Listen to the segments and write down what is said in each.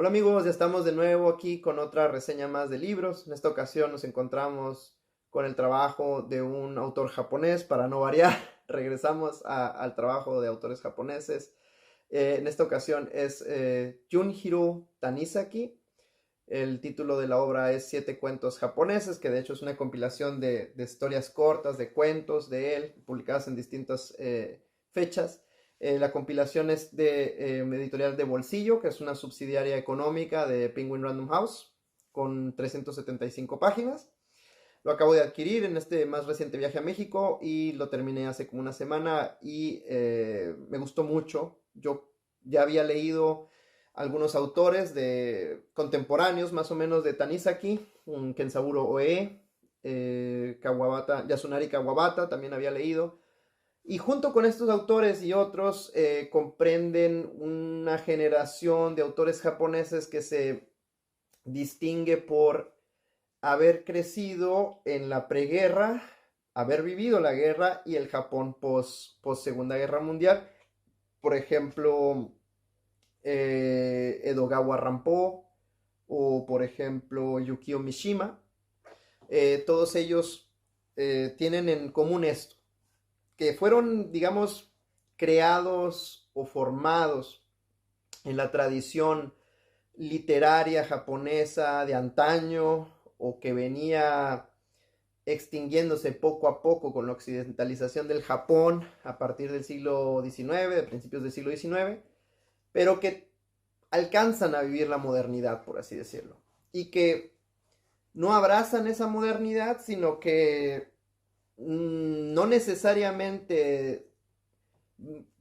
Hola amigos, ya estamos de nuevo aquí con otra reseña más de libros. En esta ocasión nos encontramos con el trabajo de un autor japonés, para no variar. Regresamos al trabajo de autores japoneses. En esta ocasión es Junhiro Tanizaki. El título de la obra es Siete cuentos japoneses, que de hecho es una compilación de historias cortas, de cuentos de él, publicadas en distintas fechas. La compilación es de editorial de Bolsillo, que es una subsidiaria económica de Penguin Random House, con 375 páginas. Lo acabo de adquirir en este más reciente viaje a México y lo terminé hace como una semana y me gustó mucho. Yo ya había leído algunos autores de contemporáneos, más o menos, de Tanizaki, un Kensaburo Oe, Yasunari Kawabata, también había leído. Y junto con estos autores y otros, comprenden una generación de autores japoneses que se distingue por haber crecido en la preguerra, haber vivido la guerra y el Japón post Segunda Guerra Mundial. Por ejemplo, Edogawa Rampo o por ejemplo Yukio Mishima. Todos ellos tienen en común esto, que fueron, digamos, creados o formados en la tradición literaria japonesa de antaño, o que venía extinguiéndose poco a poco con la occidentalización del Japón a partir del siglo XIX, de principios del siglo XIX, pero que alcanzan a vivir la modernidad, por así decirlo, y que no abrazan esa modernidad, sino que no necesariamente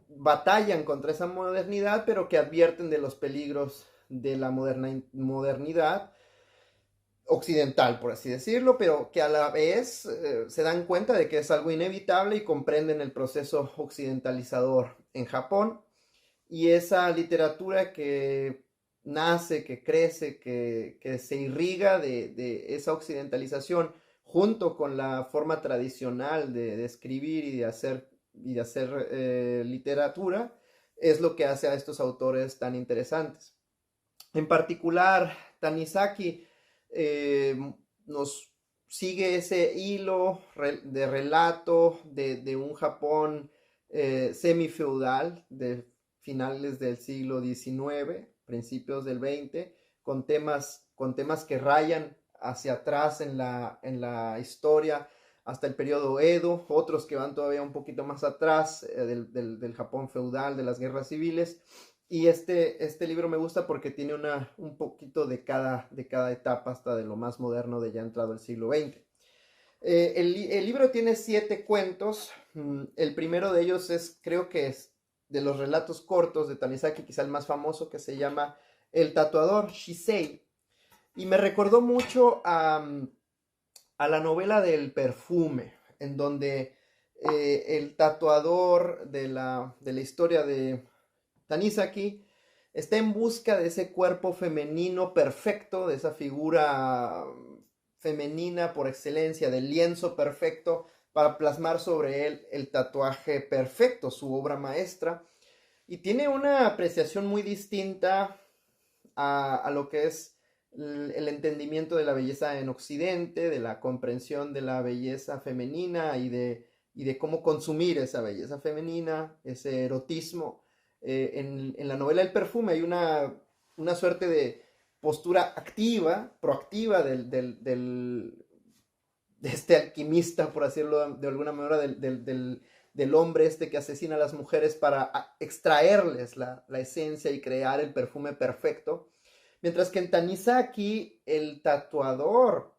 batallan contra esa modernidad, pero que advierten de los peligros de la modernidad occidental, por así decirlo, pero que a la vez se dan cuenta de que es algo inevitable y comprenden el proceso occidentalizador en Japón. Y esa literatura que nace, que crece, que se irriga de esa occidentalización, junto con la forma tradicional de escribir y de hacer literatura, es lo que hace a estos autores tan interesantes. En particular, Tanizaki eh, nos sigue ese hilo de relato de un Japón semifeudal de finales del siglo XIX, principios del XX, con temas que rayan hacia atrás en la historia hasta el periodo Edo, otros que van todavía un poquito más atrás del Japón feudal, de las guerras civiles. Y este libro me gusta porque tiene un poquito de cada etapa, hasta de lo más moderno de ya entrado el siglo XX. El libro tiene 7 cuentos. El primero de ellos es, creo que es de los relatos cortos de Tanizaki, quizá el más famoso, que se llama El tatuador, Shisei. Y me recordó mucho a la novela del perfume, en donde el tatuador de la historia de Tanizaki está en busca de ese cuerpo femenino perfecto, de esa figura femenina por excelencia, del lienzo perfecto, para plasmar sobre él el tatuaje perfecto, su obra maestra. Y tiene una apreciación muy distinta a lo que es el entendimiento de la belleza en Occidente, de la comprensión de la belleza femenina y de cómo consumir esa belleza femenina, ese erotismo. En la novela El perfume hay una suerte de postura activa, proactiva de este alquimista, por decirlo de alguna manera, del hombre este que asesina a las mujeres para extraerles la esencia y crear el perfume perfecto. Mientras que en Tanizaki, el tatuador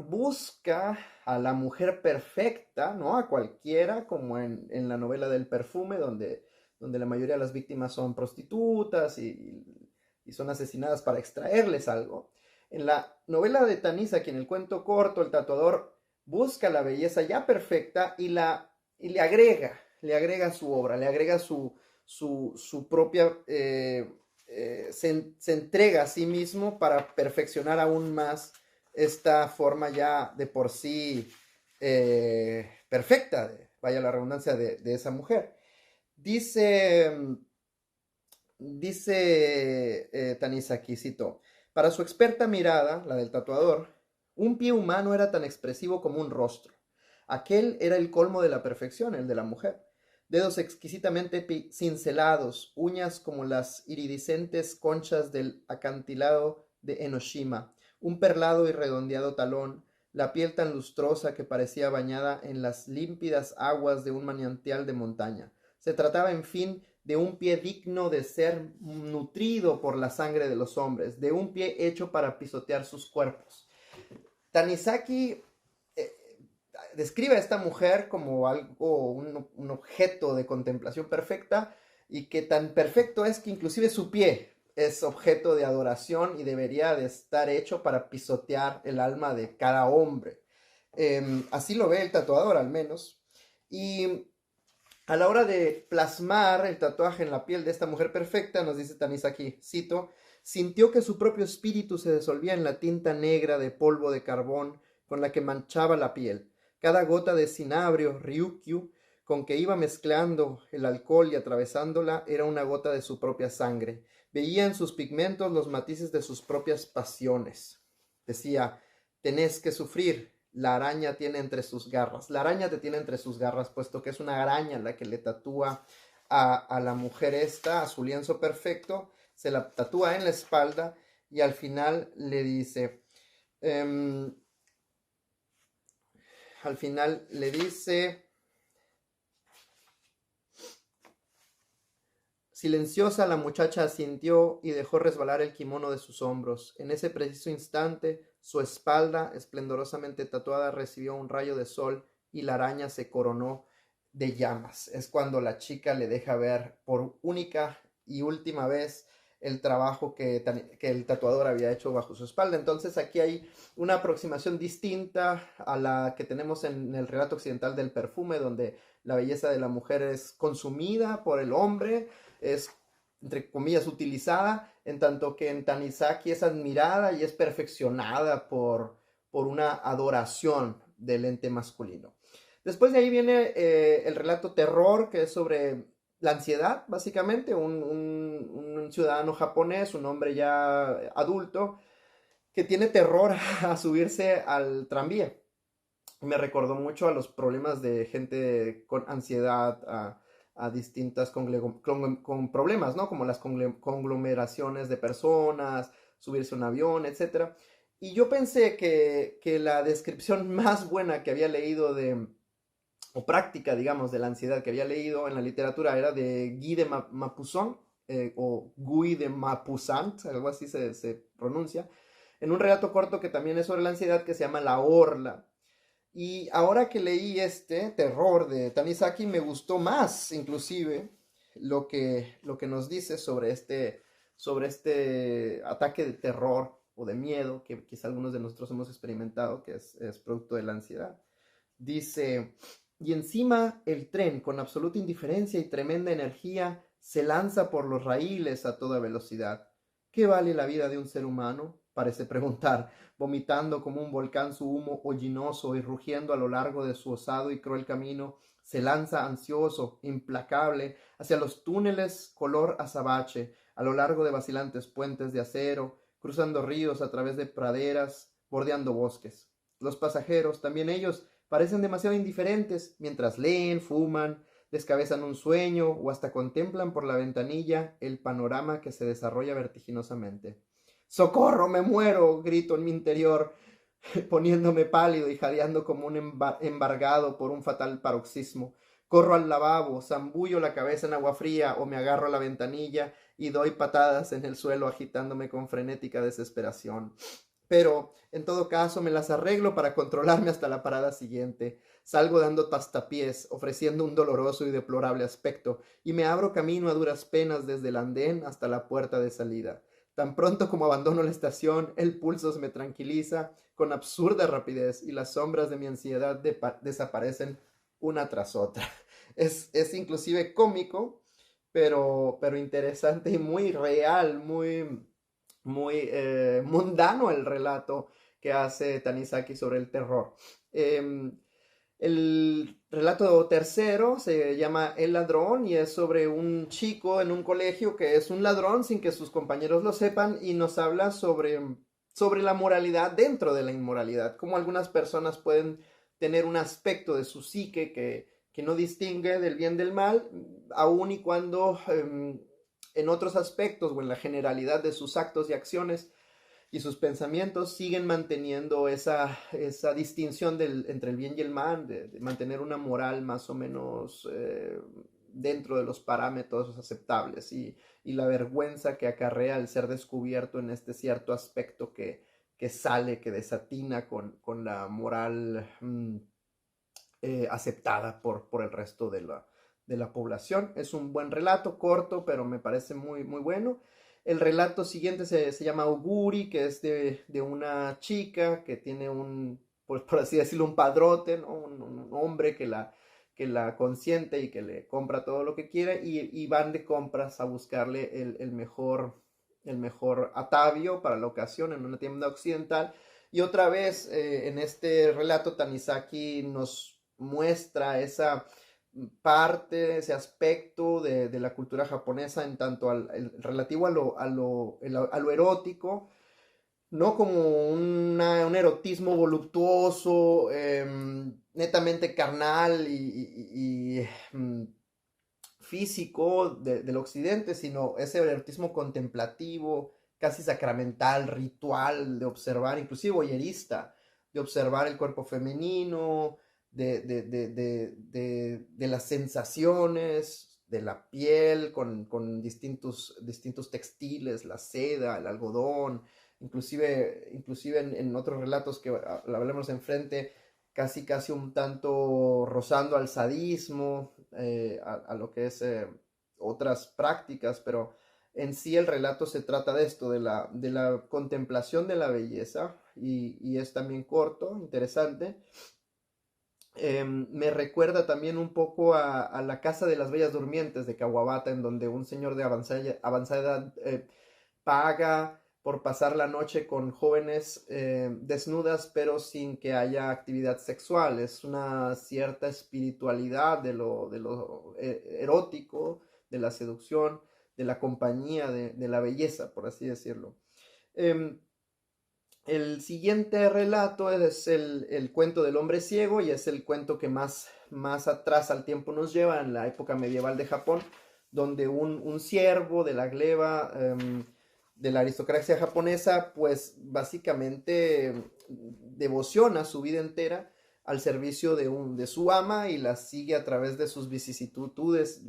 busca a la mujer perfecta, ¿no? A cualquiera, como en la novela del perfume, donde la mayoría de las víctimas son prostitutas y son asesinadas para extraerles algo. En la novela de Tanizaki, en el cuento corto, el tatuador busca la belleza ya perfecta y le agrega su obra, le agrega su propia... se entrega a sí mismo para perfeccionar aún más esta forma ya de por sí perfecta, vaya la redundancia, de esa mujer. Dice Dice Tanizaki, cito, para su experta mirada, la del tatuador, un pie humano era tan expresivo como un rostro. Aquel era el colmo de la perfección, el de la mujer. Dedos exquisitamente cincelados, uñas como las iridiscentes conchas del acantilado de Enoshima, un perlado y redondeado talón, la piel tan lustrosa que parecía bañada en las límpidas aguas de un manantial de montaña. Se trataba, en fin, de un pie digno de ser nutrido por la sangre de los hombres, de un pie hecho para pisotear sus cuerpos. Tanizaki describe a esta mujer como algo, un objeto de contemplación perfecta, y que tan perfecto es que inclusive su pie es objeto de adoración y debería de estar hecho para pisotear el alma de cada hombre. Así lo ve el tatuador al menos. Y a la hora de plasmar el tatuaje en la piel de esta mujer perfecta, nos dice Tanizaki, cito, sintió que su propio espíritu se disolvía en la tinta negra de polvo de carbón con la que manchaba la piel. Cada gota de cinabrio, ryukyu, con que iba mezclando el alcohol y atravesándola, era una gota de su propia sangre. Veía en sus pigmentos los matices de sus propias pasiones. Decía, tenés que sufrir, la araña tiene entre sus garras. La araña te tiene entre sus garras, puesto que es una araña la que le tatúa a la mujer esta, a su lienzo perfecto, se la tatúa en la espalda y al final le dice, al final le dice, silenciosa la muchacha asintió y dejó resbalar el kimono de sus hombros. En ese preciso instante, su espalda, esplendorosamente tatuada, recibió un rayo de sol y la araña se coronó de llamas. Es cuando la chica le deja ver por única y última vez el trabajo que el tatuador había hecho bajo su espalda. Entonces aquí hay una aproximación distinta a la que tenemos en el relato occidental del perfume, donde la belleza de la mujer es consumida por el hombre, es, entre comillas, utilizada, en tanto que en Tanizaki es admirada y es perfeccionada por una adoración del ente masculino. Después de ahí viene el relato terror, que es sobre la ansiedad, básicamente, un ciudadano japonés, un hombre ya adulto, que tiene terror a subirse al tranvía. Me recordó mucho a los problemas de gente con ansiedad, a distintas con problemas, ¿no? Como las conglomeraciones de personas, subirse a un avión, etcétera. Y yo pensé que la descripción más buena que había leído o práctica, digamos, de la ansiedad que había leído en la literatura era de Guy de Maupassant, o Guy de Maupassant, algo así se pronuncia, en un relato corto que también es sobre la ansiedad, que se llama La Orla. Y ahora que leí este terror de Tanizaki, me gustó más, inclusive, lo que nos dice sobre este ataque de terror o de miedo que quizá algunos de nosotros hemos experimentado, que es producto de la ansiedad. Dice, y encima el tren, con absoluta indiferencia y tremenda energía, se lanza por los raíles a toda velocidad. ¿Qué vale la vida de un ser humano? Parece preguntar, vomitando como un volcán su humo hollinoso y rugiendo a lo largo de su osado y cruel camino, se lanza ansioso, implacable, hacia los túneles color azabache, a lo largo de vacilantes puentes de acero, cruzando ríos a través de praderas, bordeando bosques. Los pasajeros, también ellos, parecen demasiado indiferentes, mientras leen, fuman, descabezan un sueño o hasta contemplan por la ventanilla el panorama que se desarrolla vertiginosamente. ¡Socorro, me muero!, grito en mi interior, poniéndome pálido y jadeando como un embargado por un fatal paroxismo. Corro al lavabo, zambullo la cabeza en agua fría o me agarro a la ventanilla y doy patadas en el suelo agitándome con frenética desesperación. Pero, en todo caso, me las arreglo para controlarme hasta la parada siguiente. Salgo dando tastapiés, ofreciendo un doloroso y deplorable aspecto, y me abro camino a duras penas desde el andén hasta la puerta de salida. Tan pronto como abandono la estación, el pulso se me tranquiliza con absurda rapidez y las sombras de mi ansiedad desaparecen una tras otra. Es inclusive cómico, pero interesante y muy real, muy mundano el relato que hace Tanizaki sobre el terror. Eh, El relato tercero se llama El ladrón y es sobre un chico en un colegio que es un ladrón sin que sus compañeros lo sepan y nos habla sobre la moralidad dentro de la inmoralidad, cómo algunas personas pueden tener un aspecto de su psique que no distingue del bien del mal, aun y cuando en otros aspectos o en la generalidad de sus actos y acciones y sus pensamientos siguen manteniendo esa distinción entre el bien y el mal, de mantener una moral más o menos dentro de los parámetros aceptables y la vergüenza que acarrea el ser descubierto en este cierto aspecto que sale, que desatina con la moral aceptada por el resto de la población. Es un buen relato, corto, pero me parece muy, muy bueno. El relato siguiente se llama Auguri, que es de una chica que tiene pues por así decirlo, un padrote, ¿no? Un hombre que la consiente y que le compra todo lo que quiere y van de compras a buscarle el mejor atavío para la ocasión en una tienda occidental. Y otra vez en este relato Tanizaki nos muestra esa parte, ese aspecto de la cultura japonesa en tanto relativo a lo erótico, no como un erotismo voluptuoso, netamente carnal y físico del occidente, sino ese erotismo contemplativo, casi sacramental, ritual, de observar, inclusive voyerista, de observar el cuerpo femenino, de las sensaciones, de la piel con distintos textiles, la seda, el algodón, inclusive en otros relatos que hablemos enfrente, casi un tanto rozando al sadismo, a lo que es otras prácticas, pero en sí el relato se trata de esto, de la contemplación de la belleza, y es también corto, interesante. Me recuerda también un poco a La Casa de las Bellas Durmientes de Kawabata, en donde un señor de avanzada edad paga por pasar la noche con jóvenes desnudas, pero sin que haya actividad sexual. Es una cierta espiritualidad de lo erótico, de la seducción, de la compañía, de la belleza, por así decirlo. Eh, el siguiente relato es el cuento del hombre ciego y es el cuento que más atrás al tiempo nos lleva en la época medieval de Japón, donde un siervo de la gleba de la aristocracia japonesa, pues básicamente devociona su vida entera al servicio de su ama y la sigue a través de sus vicisitudes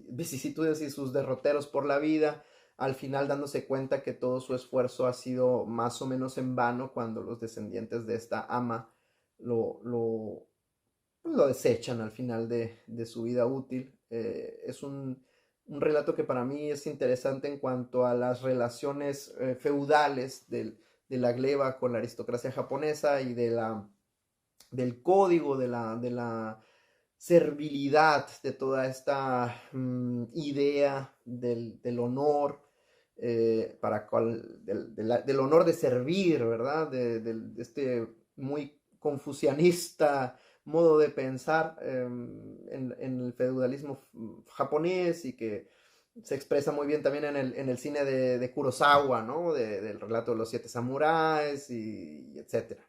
y sus derroteros por la vida, al final dándose cuenta que todo su esfuerzo ha sido más o menos en vano cuando los descendientes de esta ama lo desechan al final de su vida útil. Es un relato que para mí es interesante en cuanto a las relaciones feudales de la gleba con la aristocracia japonesa y del código, de la servilidad, de toda esta idea del honor, del honor de servir, ¿verdad? De este muy confucianista modo de pensar en el feudalismo japonés y que se expresa muy bien también en el cine de Kurosawa, ¿no? Del relato de los siete samuráis y etcétera.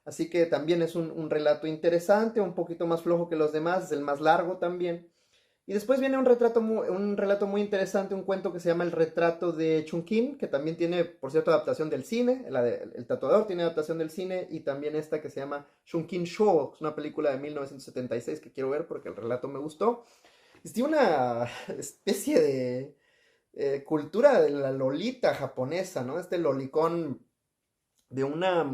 Así que también es un relato interesante, un poquito más flojo que los demás, es el más largo también. Y después viene un relato muy interesante, un cuento que se llama El retrato de Chunkin, que también tiene, por cierto, adaptación del cine. El tatuador tiene adaptación del cine y también esta que se llama Chunkin Show, es una película de 1976 que quiero ver porque el relato me gustó. Es de una especie de cultura de la lolita japonesa, ¿no? Este lolicón de una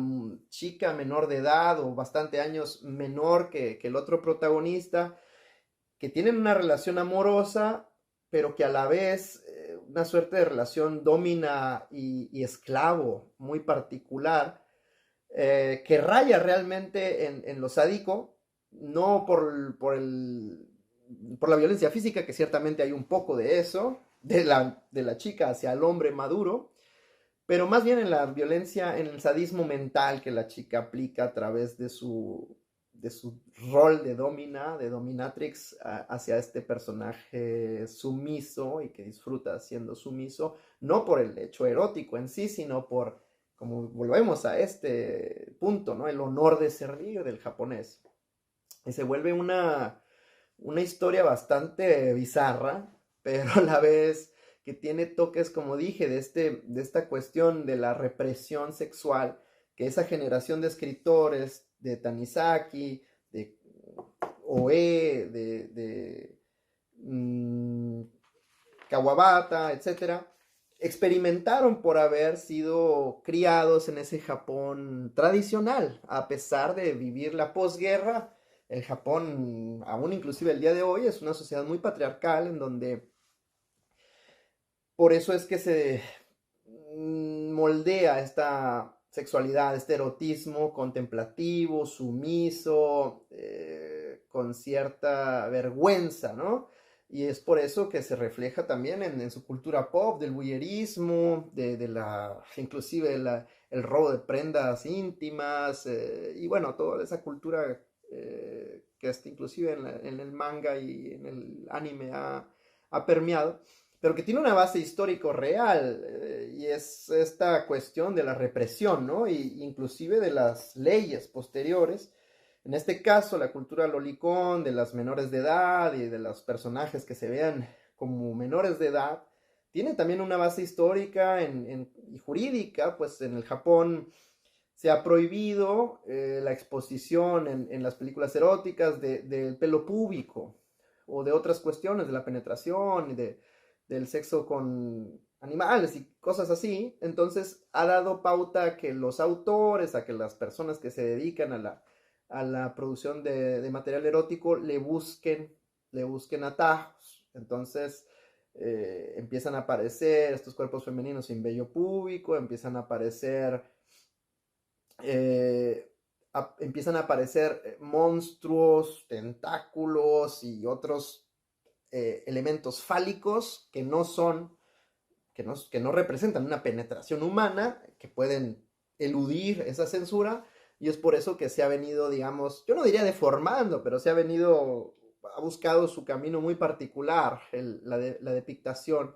chica menor de edad o bastante años menor que el otro protagonista, que tienen una relación amorosa, pero que a la vez una suerte de relación domina y esclavo muy particular, que raya realmente en lo sádico, no por la violencia física, que ciertamente hay un poco de eso, de la chica hacia el hombre maduro, pero más bien en la violencia, en el sadismo mental que la chica aplica a través su rol de dominatrix hacia este personaje sumiso y que disfruta siendo sumiso, no por el hecho erótico en sí, sino por, como volvemos a este punto, ¿no? El honor de servir del japonés. Y se vuelve una historia bastante bizarra, pero a la vez que tiene toques, como dije, de esta cuestión de la represión sexual, que esa generación de escritores, de Tanizaki, de Oe, Kawabata, etcétera, experimentaron por haber sido criados en ese Japón tradicional, a pesar de vivir la posguerra. El Japón, aún inclusive el día de hoy, es una sociedad muy patriarcal en donde por eso es que se moldea esta sexualidad, este erotismo contemplativo, sumiso, con cierta vergüenza, ¿no? Y es por eso que se refleja también en su cultura pop, del voyerismo, inclusive el robo de prendas íntimas, y bueno, toda esa cultura que hasta inclusive en el manga y en el anime ha permeado, pero que tiene una base histórico real, y es esta cuestión de la represión, ¿no? Y inclusive de las leyes posteriores. En este caso, la cultura lolicón, de las menores de edad y de los personajes que se vean como menores de edad, tiene también una base histórica y jurídica, pues en el Japón se ha prohibido la exposición en las películas eróticas del pelo púbico o de otras cuestiones, de la penetración y del sexo con animales y cosas así. Entonces ha dado pauta a que los autores, a que las personas que se dedican a la producción de material erótico le busquen atajos. Entonces empiezan a aparecer estos cuerpos femeninos sin vello púbico, empiezan a aparecer monstruos, tentáculos y otros elementos fálicos que no representan una penetración humana, que pueden eludir esa censura, y es por eso que se ha venido, digamos, yo no diría deformando, pero ha buscado su camino muy particular, la depictación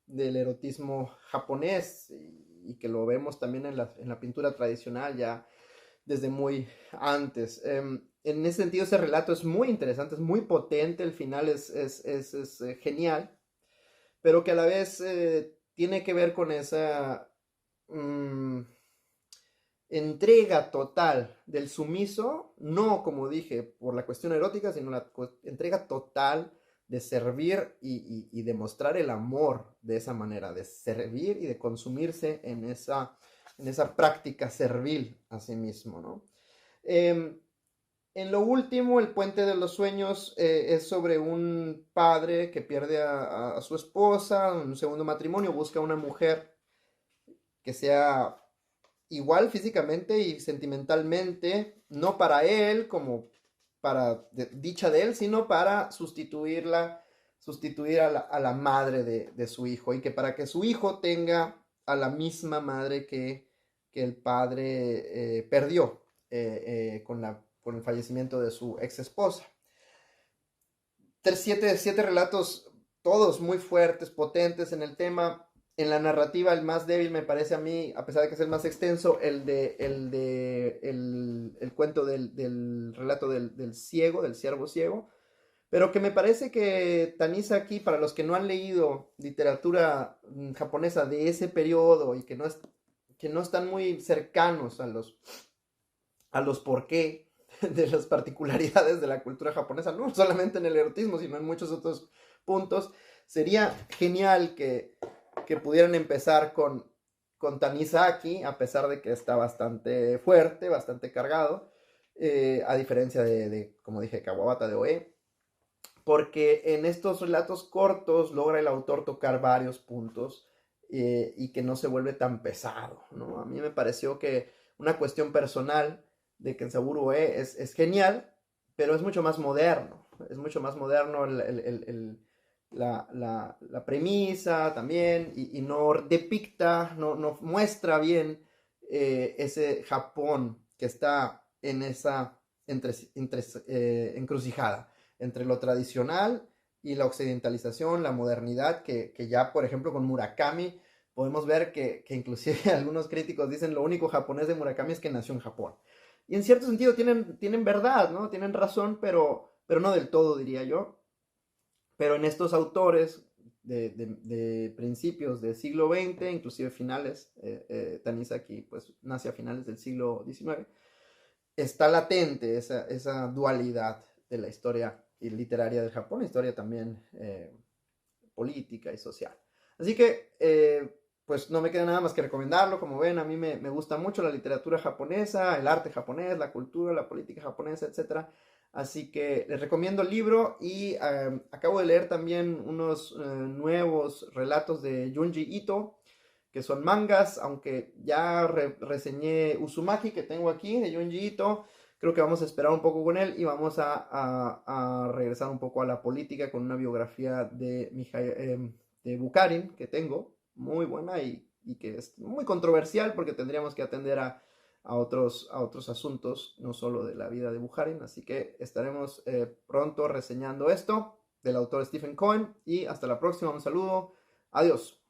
del erotismo japonés, y que lo vemos también en la pintura tradicional ya desde muy antes. En ese sentido, ese relato es muy interesante, es muy potente, el final es genial, pero que a la vez tiene que ver con esa entrega total del sumiso, no como dije por la cuestión erótica, sino la entrega total de servir y demostrar el amor de esa manera, de servir y de consumirse en esa práctica servil a sí mismo, ¿no? En lo último, El Puente de los Sueños es sobre un padre que pierde a su esposa en un segundo matrimonio, busca una mujer que sea igual físicamente y sentimentalmente, no para él como para dicha de él, sino para sustituir a la madre de su hijo, y que para que su hijo tenga a la misma madre que el padre perdió con el fallecimiento de su ex esposa. Siete relatos, todos muy fuertes, potentes en el tema. En la narrativa, el más débil me parece a mí, a pesar de que es el más extenso, el cuento del relato del ciego, del ciervo ciego, pero que me parece que Tanizaki, para los que no han leído literatura japonesa de ese periodo y que no están muy cercanos a los porqué de las particularidades de la cultura japonesa, no solamente en el erotismo, sino en muchos otros puntos, sería genial que pudieran empezar con Tanizaki, a pesar de que está bastante fuerte, bastante cargado, a diferencia como dije, Kawabata de Oe, porque en estos relatos cortos logra el autor tocar varios puntos y que no se vuelve tan pesado, ¿no? A mí me pareció que una cuestión personal de Kensaburo Oe es genial, pero es mucho más moderno, la premisa también, y no depicta, no muestra bien ese Japón que está en encrucijada entre lo tradicional y la occidentalización, la modernidad, que ya, por ejemplo, con Murakami podemos ver que inclusive algunos críticos dicen lo único japonés de Murakami es que nació en Japón. Y en cierto sentido tienen verdad, ¿no? Tienen razón, pero no del todo, diría yo. Pero en estos autores de principios del siglo XX, inclusive finales, Tanizaki pues nace a finales del siglo XIX, está latente esa dualidad de la historia literaria del Japón, historia también política y social. Así que, pues no me queda nada más que recomendarlo. Como ven, a mí me gusta mucho la literatura japonesa, el arte japonés, la cultura, la política japonesa, etc. Así que les recomiendo el libro y acabo de leer también unos nuevos relatos de Junji Ito, que son mangas, aunque ya reseñé Uzumaki, que tengo aquí, de Junji Ito. Creo que vamos a esperar un poco con él y vamos a regresar un poco a la política con una biografía de Bukharin que tengo, muy buena y que es muy controversial porque tendríamos que atender a otros asuntos, no solo de la vida de Bukharin. Así que estaremos pronto reseñando esto del autor Stephen Cohen y hasta la próxima. Un saludo. Adiós.